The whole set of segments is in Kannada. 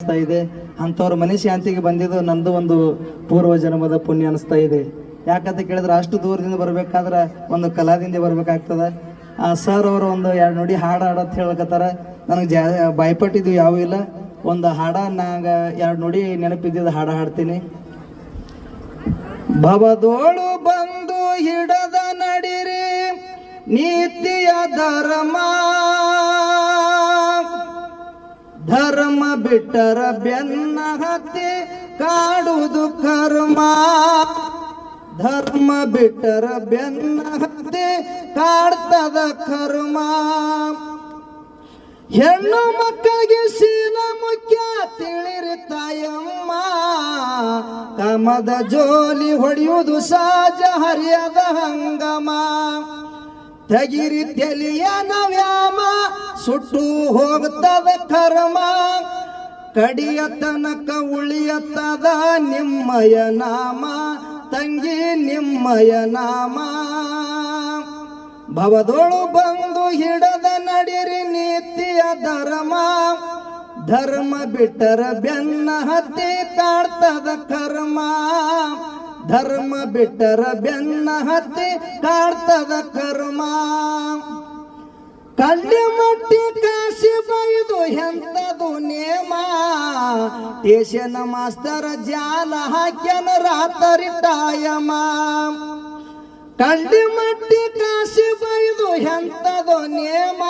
ಇದೆ ಅಂಥವ್ರ ಮನೆ ಶಾಂತಿಗೆ ಬಂದಿದ್ದು ನಂದು ಒಂದು ಪೂರ್ವ ಜನ್ಮದ ಪುಣ್ಯ ಅನಿಸ್ತಾ ಇದೆ. ಯಾಕಂತ ಕೇಳಿದ್ರೆ ಅಷ್ಟು ದೂರದಿಂದ ಬರ್ಬೇಕಾದ್ರೆ ಒಂದು ಕಲಾದಿಂದ ಬರ್ಬೇಕಾಗ್ತದ. ಸರ್ ಅವರು ಒಂದು ಎರಡು ನುಡಿ ಹಾಡು ಹಾಡತ್ ಹೇಳಕತ್ತಾರ. ನನಗೆ ಬಾಯ್ಪಟ್ಟಿದ್ದು ಯಾವ ಇಲ್ಲ. ಒಂದು ಹಾಡ ನಂಗೆ ಎರಡು ನುಡಿ ನೆನಪಿದ್ದಿದ್ದು ಹಾಡ ಹಾಡ್ತೀನಿ. ಭವದೋಳು ಬಂದು ಹಿಡದ ನಡಿರಿ ನೀತಿಯ ಧರ್ಮ, ಧರ್ಮ ಬಿಟ್ಟರ ಬೆನ್ನ ಹತ್ತಿ ಕಾಡುವುದು ಕರ್ಮ, ಧರ್ಮ ಬಿಟ್ಟರ ಬೆನ್ನ ಹತ್ತಿ ಕಾಡ್ತದ ಕರ್ಮ. ಹೆಣ್ಣು ಮಕ್ಕಳಿಗೆ ಶೀಲ ಮುಖ್ಯ ತಿಳಿರಿ ತಾಯಮ್ಮ, ಕಾಮದ ಜೋಲಿ ಹೊಡೆಯುವುದು ಸಹಜ ಹರಿಯದ ಹಂಗಮ. ತೆಗಿರಿ ತೆಲಿಯ ನವ್ಯಾಮ ಸುಟ್ಟು ಹೋಗ್ತದ ಕರ್ಮ, ಕಡಿಯ ತನಕ ಉಳಿಯತ್ತದ ನಿಮ್ಮಯ ನಾಮ, ತಂಗಿ ನಿಮ್ಮಯ ನಾಮ. ಭವದೋಳು ಬಂದು ಹಿಡದ ನಡಿರಿ ನೀತಿಯ ಧರ್ಮ, ಧರ್ಮ ಬಿಟ್ಟರ ಬೆನ್ನ ಹತ್ತಿ ಕಾಡ್ತದ ಕರ್ಮ, ಧರ್ಮ ಬಿಟ್ಟರ ಬೆನ್ನ ಹತ್ತಿ ಕಾಡ್ತದ ಕರ್ಮ. ಕಳ್ಳಿ ಮಟ್ಟಿ ಕಾಶಿ ಬೈದು ಎಂತದು ನೇಮ, ಟೇಷನ ಮಾಸ್ತರ ಜಾಲ ಹಾಕ್ಯನ ರಾತರಿ ಟಾಯಮ. ಕಳ್ಳಿ ಮಟ್ಟಿ ಕಾಶಿ ಬೈದು ಎಂತದು ನೇಮ,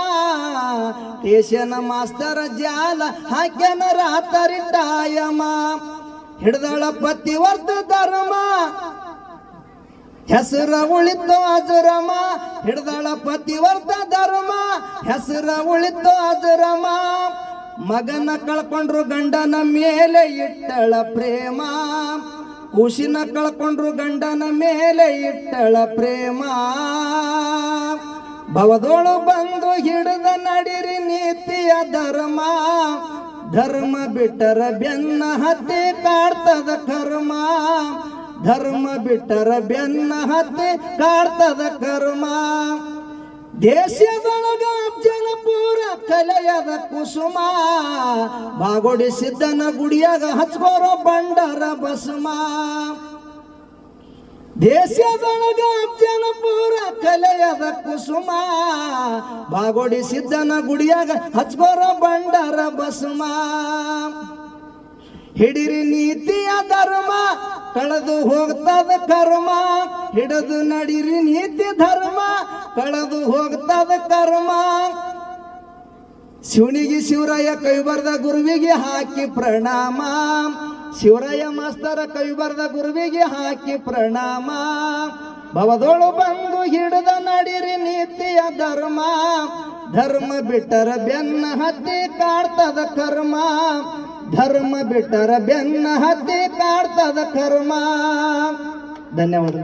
ಟೇಷನ ಮಾಸ್ತರ ಜಾಲ ಹಾಕ್ಯನ ರಾತರಿ ಟಾಯಮ. ಹಿಡ್ದಳ ಪತಿವರ್ತ ಧರ್ಮ ಹೆಸರ ಉಳಿತು ಅಜರಮ, ಹಿಡ್ದಳ ಪತಿವರ್ತ ಧರ್ಮ ಹೆಸರ ಉಳಿತು ಅಜರಮ. ಮಗನ ಕಳ್ಕೊಂಡ್ರು ಗಂಡನ ಮೇಲೆ ಇಟ್ಟಳ ಪ್ರೇಮ, ಖುಷಿನ ಕಳ್ಕೊಂಡ್ರು ಗಂಡನ ಮೇಲೆ ಇಟ್ಟಳ ಪ್ರೇಮ. ಭವದೋಳು ಬಂದು ಹಿಡಿದ ನಡಿರಿ ನೀತಿಯ ಧರ್ಮ, ಧರ್ಮ ಬಿಟ್ಟರ ಬೆನ್ನ ಹತ್ತಿ ಕಾಡ್ತದ ಕರ್ಮ, ಧರ್ಮ ಬಿಟ್ಟರ ಬೆನ್ನ ಹತ್ತಿ ಕಾಡ್ತದ ಕರ್ಮ. ದೇಶದೊಳಗ ಜನಪುರ ಕಲೆಯದ ಕುಸುಮ, ಬಾಗೋಡಿ ಸಿದ್ದನ ಗುಡಿಯಾಗ ಹಚ್ಕೋರೋ ಬಂಡರ ಬಸುಮ. ದೇಶದೊಳಗ ಜನಪುರ ಕಲೆಯದ ಕುಸುಮ, ಬಾಗೋಡಿ ಸಿದ್ದನ ಗುಡಿಯಾಗ ಹಚ್ಕೋರೋ ಬಂಡರ ಬಸುಮ. ಹಿಡಿರಿ ನೀತಿಯ ಧರ್ಮ ಕಳೆದು ಹೋಗ್ತದ ಕರ್ಮ, ಹಿಡಿದು ನಡಿರಿ ನೀತಿ ಧರ್ಮ ಕಳೆದು ಹೋಗ್ತದ ಕರ್ಮ. ಶಿವನಿಗೆ ಶಿವರಾಯ ಕೈ ಬರ್ದ ಗುರುವಿಗೆ ಹಾಕಿ ಪ್ರಣಾಮ, ಶಿವರಾಯ ಮಾಸ್ತರ ಕೈ ಬರ್ದ ಗುರುವಿಗೆ ಹಾಕಿ ಪ್ರಣಾಮ. ಭವದೋಳು ಬಂದು ಹಿಡಿದ ನಡಿರಿ ನೀತಿಯ ಧರ್ಮ, ಧರ್ಮ ಬಿಟ್ಟರ ಬೆನ್ನ ಹತ್ತಿ ಕಾಡ್ತದ ಕರ್ಮ, ಧರ್ಮ ಬಿಟ್ಟರ ಬೆನ್ನ ಹತ್ತಿ ಕಾಡ್ತದ ಕರ್ಮ. ಧನ್ಯವಾದ.